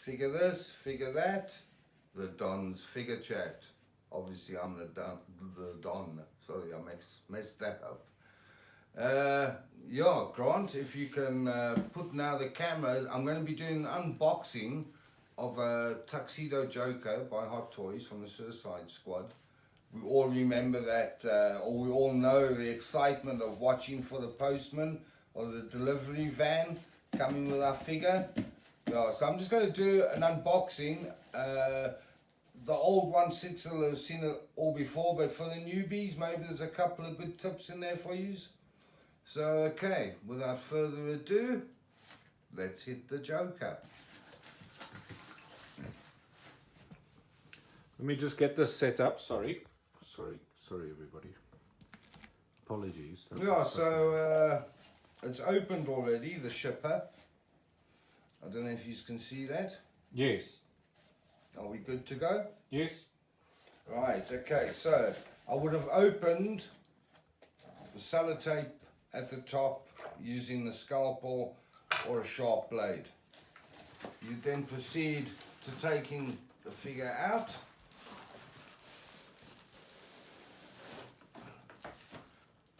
figure this, figure that. The Don's figure chat. Obviously, I'm the Don. Sorry, I messed that up. Yeah, Grant, if you can put now the camera. I'm going to be doing an unboxing of a Tuxedo Joker by Hot Toys from the Suicide Squad. We all remember that, or we all know the excitement of watching for the postman or the delivery van coming with our figure. Yeah, so I'm just going to do an unboxing. The old ones will have seen it all before, but for the newbies, maybe there's a couple of good tips in there for you. So, okay, without further ado, let's hit the Joker. Let me just get this set up. Sorry, everybody. Apologies. Yeah, so it's opened already, the shipper. I don't know if you can see that. Yes. Are we good to go? Yes. Right, okay, so I would have opened the sellotape at the top using the scalpel or a sharp blade. You then proceed to taking the figure out.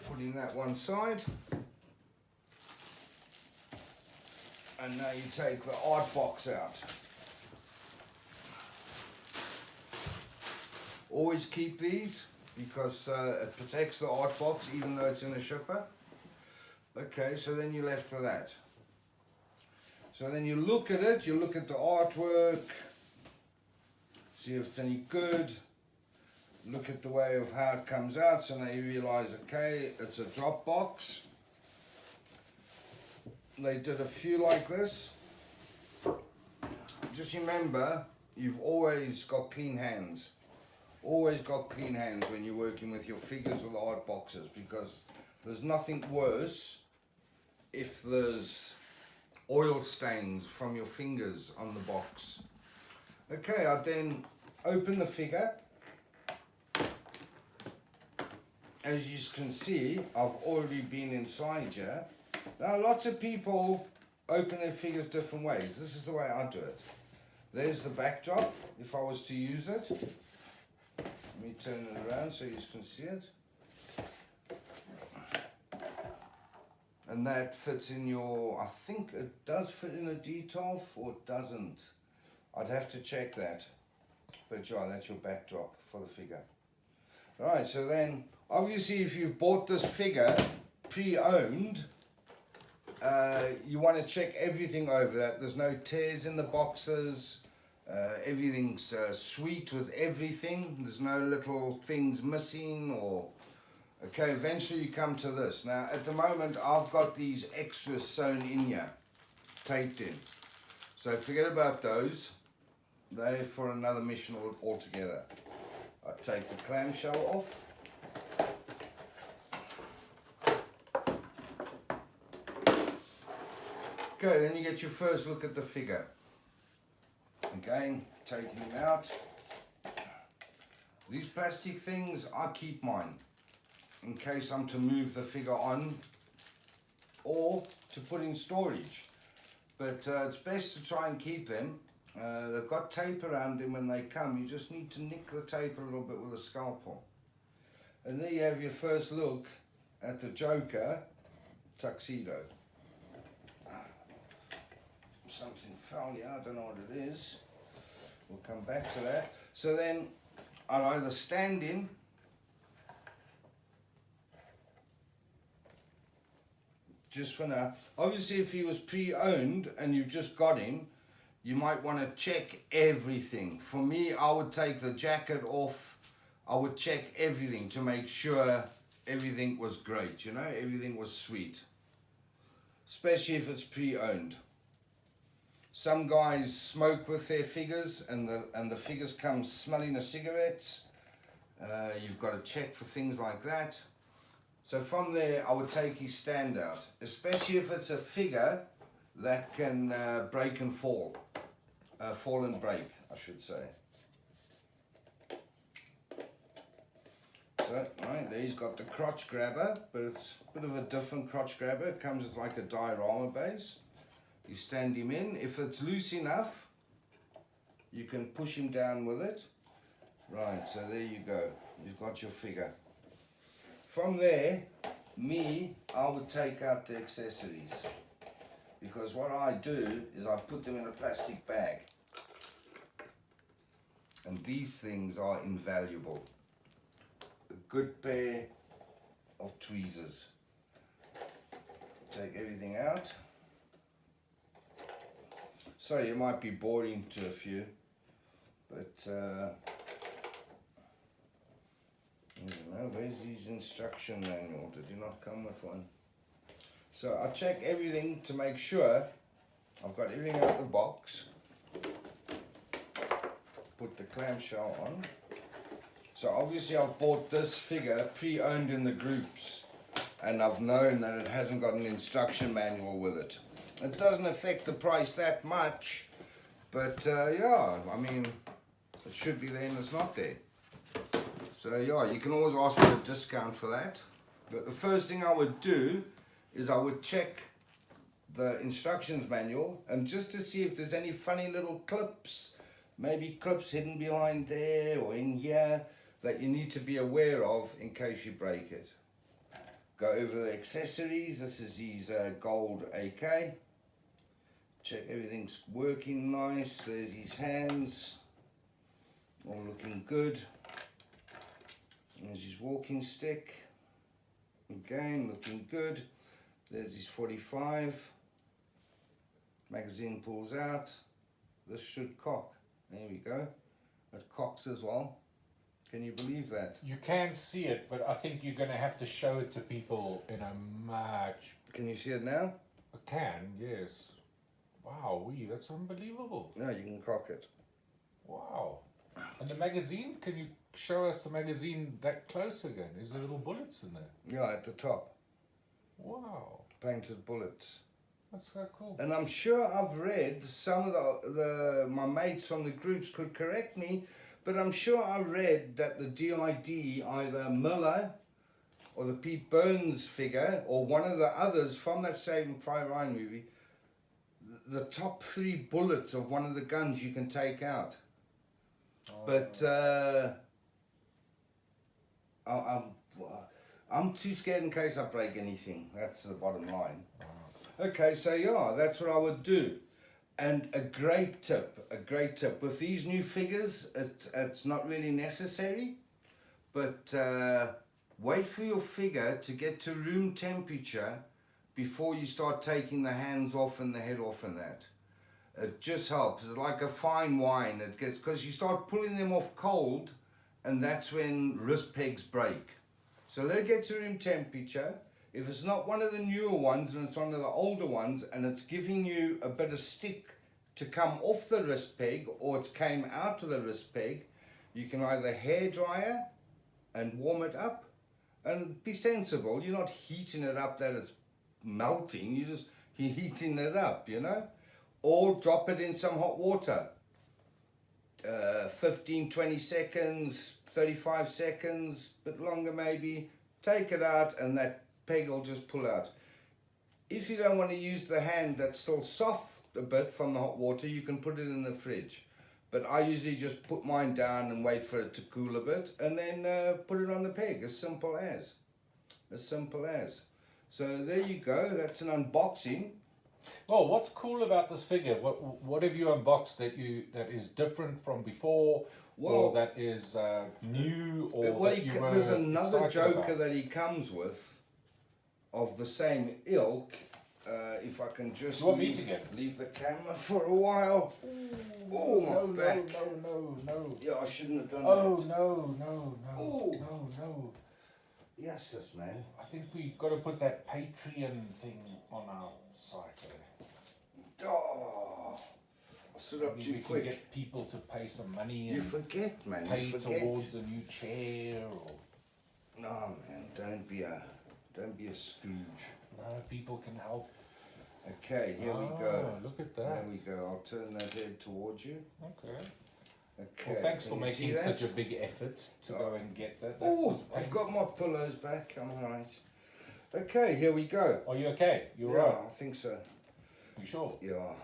Putting that one side. And now you take the art box out. Always keep these because it protects the art box even though it's in a shipper. Okay, so then you're left with that. So then you look at it, you look at the artwork, see if it's any good, look at the way of how it comes out, so now you realize, okay, it's a drop box. They did a few like this. Just remember, you've always got clean hands. Always got clean hands when you're working with your figures or the art boxes, because there's nothing worse if there's oil stains from your fingers on the box. Okay, I then open the figure. As you can see, I've already been inside here. Now, lots of people open their figures different ways. This is the way I do it. There's the backdrop, if I was to use it. Let me turn it around so you can see it. And that fits in your, I think it does fit in a detail, or it doesn't. I'd have to check that. But yeah, that's your backdrop for the figure. Alright, so then, obviously if you've bought this figure pre-owned, you want to check everything over that. There's no tears in the boxes. Everything's sweet with everything. There's no little things missing or... Okay, eventually you come to this. Now, at the moment, I've got these extras sewn in here, taped in. So forget about those. They're for another mission altogether. I take the clamshell off. Okay, then you get your first look at the figure. Again, taking it out. These plastic things, I keep mine in case I'm to move the figure on or to put in storage. But it's best to try and keep them. They've got tape around them when they come. You just need to nick the tape a little bit with a scalpel. And there you have your first look at the Joker Tuxedo. Something fell here, I don't know what it is. We'll come back to that. So then I'll either stand him just for now. Obviously if he was pre-owned and you've just got him, you might want to check everything. For me, I would take the jacket off. I would check everything to make sure everything was great, you know, everything was sweet. Especially if it's pre-owned. Some guys smoke with their figures and the figures come smelling of cigarettes. You've got to check for things like that. So from there, I would take his stand out, especially if it's a figure that can break and fall. Fall and break, I should say. So, right, there he's got the crotch grabber, but it's a bit of a different crotch grabber. It comes with like a diorama base. You stand him in. If it's loose enough, you can push him down with it. Right, so there you go. You've got your figure. From there, I would take out the accessories. Because what I do is I put them in a plastic bag. And these things are invaluable. A good pair of tweezers. Take everything out. Sorry, it might be boring to a few, but I don't know, where's his instruction manual? Did he not come with one? So I check everything to make sure I've got everything out of the box. Put the clamshell on. So obviously I've bought this figure pre-owned in the groups, and I've known that it hasn't got an instruction manual with it. It doesn't affect the price that much, but yeah, I mean, it should be there and it's not there. So yeah, you can always ask for a discount for that. But the first thing I would do is I would check the instructions manual, and just to see if there's any funny little clips, maybe clips hidden behind there or in here, that you need to be aware of in case you break it. Go over the accessories. This is his gold AK. Check everything's working nice. There's his hands, all looking good. There's his walking stick, again looking good. There's his 45. Magazine pulls out. This should cock. There we go. It cocks as well. Can you believe that? You can see it, but I think you're going to have to show it to people in a much... Can you see it now? I can, yes. Wow, that's unbelievable. No, you can cock it. Wow. And the magazine, can you show us the magazine that close again? Is there little bullets in there? Yeah, at the top. Wow. Painted bullets. That's so cool. And I'm sure I've read, some of my mates from the groups could correct me, but I'm sure I read that the DID, either Miller or the Pete Burns figure, or one of the others from that Saving Private Ryan movie, the top 3 bullets of one of the guns you can take out. Oh. But I'm too scared in case I break anything. That's the bottom line. Oh. Okay, so yeah, that's what I would do. And a great tip, with these new figures, it's not really necessary, but wait for your figure to get to room temperature before you start taking the hands off and the head off and that. It just helps. It's like a fine wine. It gets, because you start pulling them off cold, and that's when wrist pegs break. So let it get to room temperature. If it's not one of the newer ones and it's one of the older ones, and it's giving you a bit of stick to come off the wrist peg, or it's came out of the wrist peg, you can either hair dryer and warm it up, and be sensible. You're not heating it up that it's melting, you're heating it up, you know, or drop it in some hot water, 15-20 seconds, 35 seconds, bit longer maybe. Take it out and that peg will just pull out. If you don't want to use the hand that's still soft a bit from the hot water, you can put it in the fridge, but I usually just put mine down and wait for it to cool a bit, and then put it on the peg. As simple as. So there you go. That's an unboxing. Oh, what's cool about this figure? What have you unboxed that is different from before, or that is new, or there's another Joker that he comes with of the same ilk. If I can just leave the camera for a while. Oh, my back. No. Yeah, I shouldn't have done that. No. Yes, man. I think we've got to put that Patreon thing on our site. Oh, I stood up too quick. Can get people to pay some money. You forget, man. Pay towards a new chair. Or... No, man. Don't be a Scrooge. No, people can help. Okay, here we go. Look at that. There we go. I'll turn that head towards you. Okay. Okay. Well, thanks for making such a big effort to go and get that. Oh, I've got my pillows back. I'm alright. Okay, here we go. Are you okay? You're right? I think so. You sure? Yeah.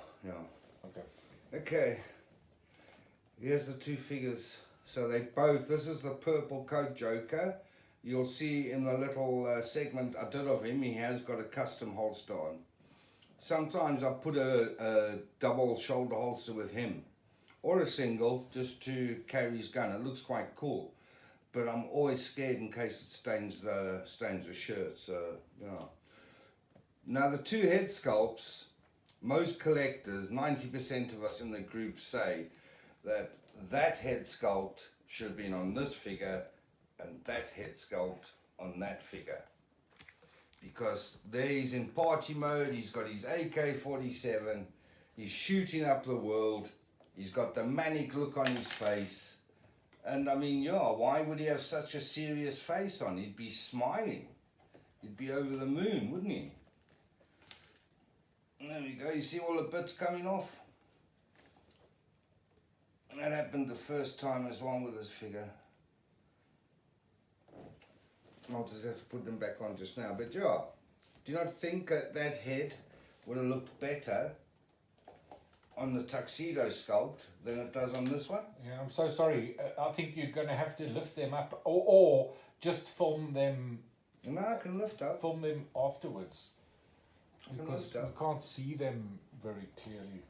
Okay. Okay. Here's the two figures. So they both, this is the purple coat Joker. You'll see in the little segment I did of him, he has got a custom holster on. Sometimes I put a double shoulder holster with him, or a single, just to carry his gun. It looks quite cool, but I'm always scared in case it stains the shirt. So now the two head sculpts, most collectors, 90% of us in the group say that head sculpt should have been on this figure and that head sculpt on that figure, because there he's in party mode, he's got his AK-47, he's shooting up the world, he's got the manic look on his face, and I mean, why would he have such a serious face on? He'd be smiling, he'd be over the moon, wouldn't he? There we go, you see all the bits coming off? That happened the first time as well with this figure. I'll just have to put them back on just now. But do you not think that head would have looked better on the tuxedo sculpt than it does on this one? Yeah, I'm so sorry. I think you're going to have to lift them up, or just film them. No, I can lift up. Film them afterwards, because we up. can't see them very clearly.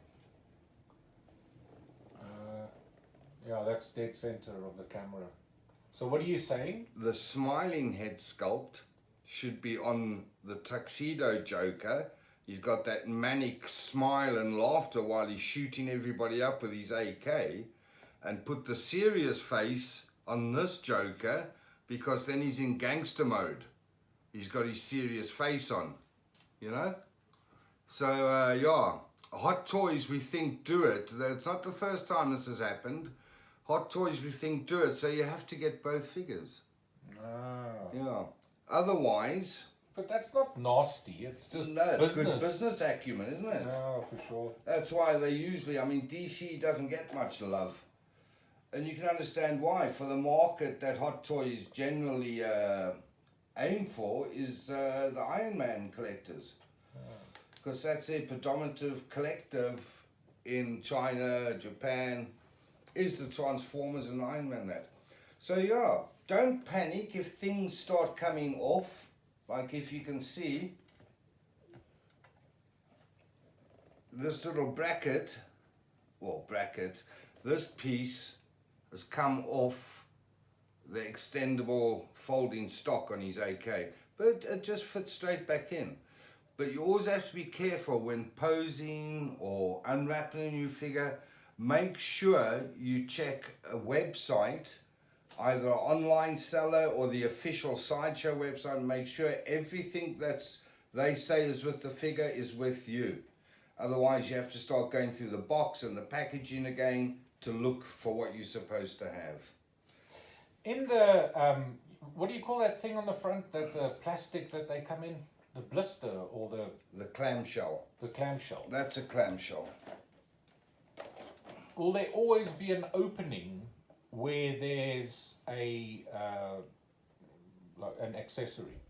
Yeah, that's dead center of the camera. So what are you saying? The smiling head sculpt should be on the Tuxedo Joker. He's got that manic smile and laughter while he's shooting everybody up with his AK, and put the serious face on this Joker, because then he's in gangster mode. He's got his serious face on, So, Hot Toys, we think, do it. It's not the first time this has happened. Hot Toys, we think, do it, so you have to get both figures. Yeah. Otherwise... But that's not nasty, it's just it's good business acumen, isn't it? Yeah, for sure. That's why they usually, DC doesn't get much love. And you can understand why. For the market that Hot Toys generally aim for is the Iron Man collectors. Because that's their predominant collective in China, Japan, is the Transformers and Iron Man that. So don't panic if things start coming off. Like if you can see, this little this piece has come off the extendable folding stock on his AK, but it just fits straight back in. But you always have to be careful when posing or unwrapping a new figure. Make sure you check a website, either an online seller or the official Sideshow website, and make sure everything they say is with the figure is with you. Otherwise, you have to start going through the box and the packaging again to look for what you're supposed to have. In the, what do you call that thing on the front, that the plastic that they come in? The blister or the clamshell. The clamshell. That's a clamshell. Will there always be an opening where there's like an accessory?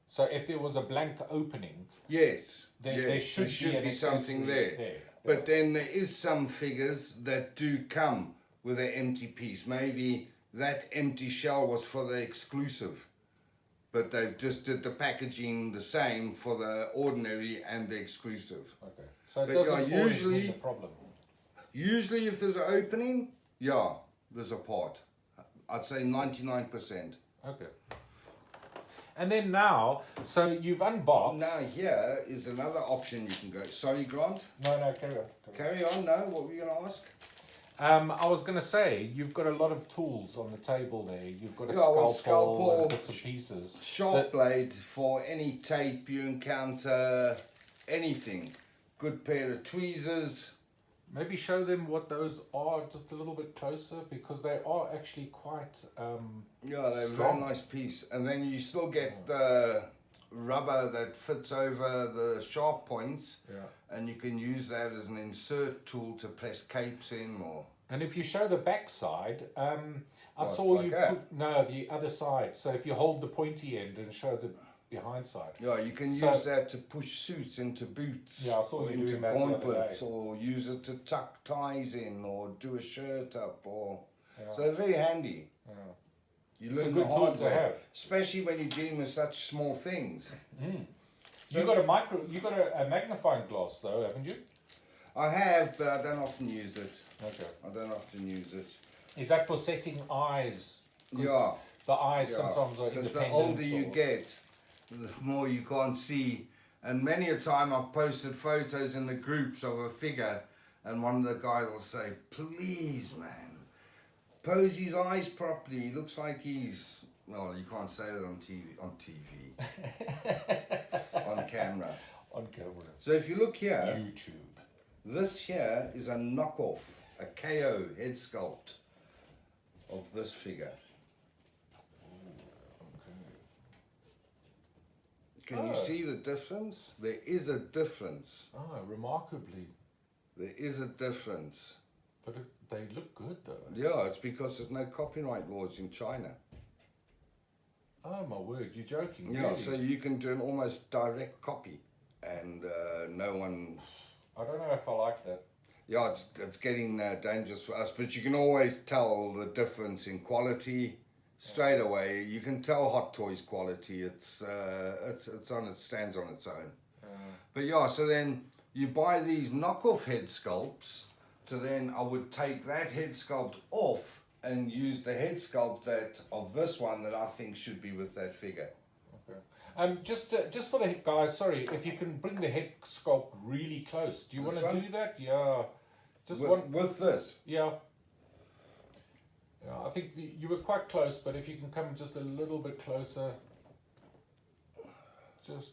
So if there was a blank opening, yes, there should be something there. But then there is some figures that do come with an empty piece. Maybe that empty shell was for the exclusive, but they've just did the packaging the same for the ordinary and the exclusive. Okay. So it doesn't always mean a problem. Usually if there's an opening, there's a part. I'd say 99%. Okay. And then now, so you've unboxed. Now here is another option you can go. Sorry, Grant? No, carry on. Carry on, no? What were you going to ask? I was going to say, you've got a lot of tools on the table there. You've got a scalpel and bits and pieces. Sharp blade for any tape you encounter, anything. Good pair of tweezers. Maybe show them what those are just a little bit closer, because they are actually quite they're a very nice piece. And then you still get the rubber that fits over the sharp points, and you can use that as an insert tool to press capes in. And if you show the back side, I saw like you put, no, the other side. So if you hold the pointy end and show your hindsight. Yeah, you can So- use that to push suits into boots, Yeah, I saw or you into doing that the other gauntlets, day. or use it to tuck ties in, or do a shirt up, or Yeah. so they're very handy. Yeah. You It's a learn good the tool hard to way, have. especially when you're dealing with such small things. So- You got a magnifying glass though, haven't you? I have, but I don't often use it. Okay. I don't often use it. Is that for setting eyes? 'Cause Yeah. The eyes Yeah, sometimes are because independent. the older you or- get, the more you can't see. And many a time I've posted photos in the groups of a figure, and one of the guys will say, "Please, man, pose his eyes properly. He looks like he's..." Well, you can't say that on TV. On TV, on camera. On camera. So if you look here, YouTube. this here is a knockoff, a KO head sculpt of this figure. Can you Oh. see the difference? There is a difference. Oh, remarkably. There is a difference. But they look good though. Yeah, it's because there's no copyright laws in China. Oh my word, you're joking. Yeah, really? so you can do an almost direct copy, and no one. I don't know if I like that. Yeah, it's getting dangerous for us, but you can always tell the difference in quality straight away. You can tell Hot Toys quality. It's on it stands on its own. But yeah, so then you buy these knockoff head sculpts. So then I would take that head sculpt off and use the head sculpt that of this one that I think should be with that figure. Okay. Just for the guys, sorry, if you can bring the head sculpt really close. Do you want This to one? do that? Yeah. Just With, one. with this. Yeah. Yeah, I think you were quite close, but if you can come just a little bit closer, just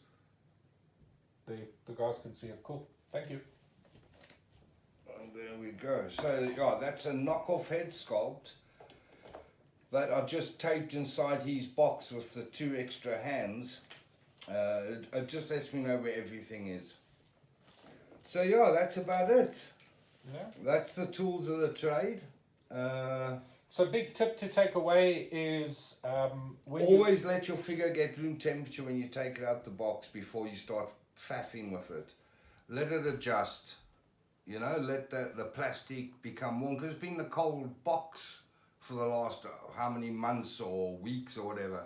the guys can see it. Cool. Thank you. And there we go. So yeah, that's a knockoff head sculpt that I just taped inside his box with the 2 extra hands. It just lets me know where everything is. So yeah, that's about it. Yeah. That's the tools of the trade. So big tip to take away is when Always let your figure get room temperature when you take it out the box before you start faffing with it. Let it adjust. You know, let the plastic become warm, because it's been a cold box for the last how many months or weeks or whatever.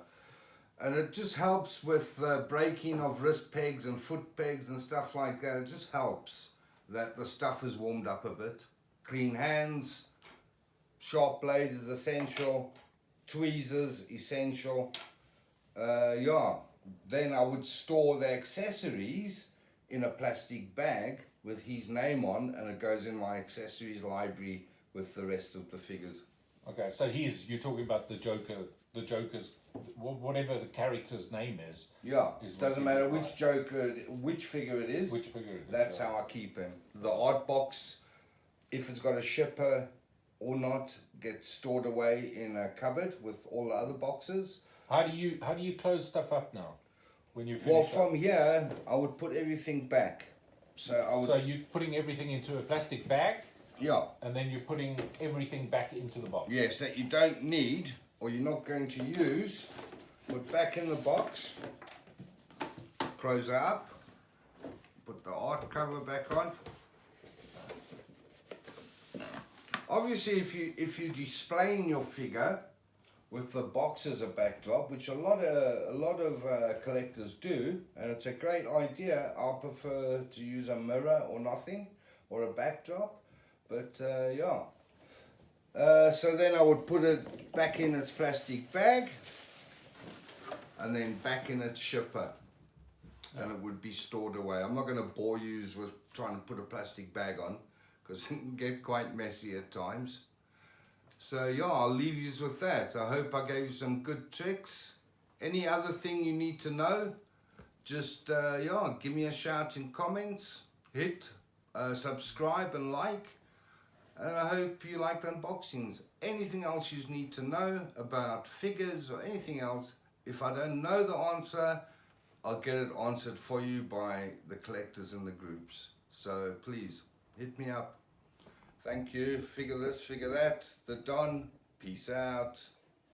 And it just helps with breaking of wrist pegs and foot pegs and stuff like that. It just helps that the stuff is warmed up a bit. Clean hands, sharp blades is essential, tweezers essential. Yeah, then I would store the accessories in a plastic bag with his name on, and it goes in my accessories library with the rest of the figures. Okay, so you're talking about the Joker's, whatever the character's name is. Yeah, Is what doesn't you matter would which buy. Joker, which figure it is. Which figure it is. That's how I keep him. The art box, if it's got a shipper or not, gets stored away in a cupboard with all the other boxes. How do you close stuff up now? When you finish Well, up? from here, I would put everything back. So I would, So you're putting everything into a plastic bag, yeah, and then you're putting everything back into the box. yes, that you don't need or you're not going to use. Put back in the box. Close it up. Put the art cover back on. Obviously, if you're displaying your figure with the box as a backdrop, which a lot of collectors do, and it's a great idea. I prefer to use a mirror or nothing, or a backdrop. But yeah. So then I would put it back in its plastic bag, and then back in its shipper, and it would be stored away. I'm not going to bore you with trying to put a plastic bag on, because it can get quite messy at times. So yeah, I'll leave you with that. I hope I gave you some good tricks. Any other thing you need to know, just yeah, give me a shout in comments. Hit subscribe and like. And I hope you like the unboxings. Anything else you need to know about figures or anything else, if I don't know the answer, I'll get it answered for you by the collectors in the groups. So please, hit me up. Thank you. Figure this, figure that. The Don. Peace out.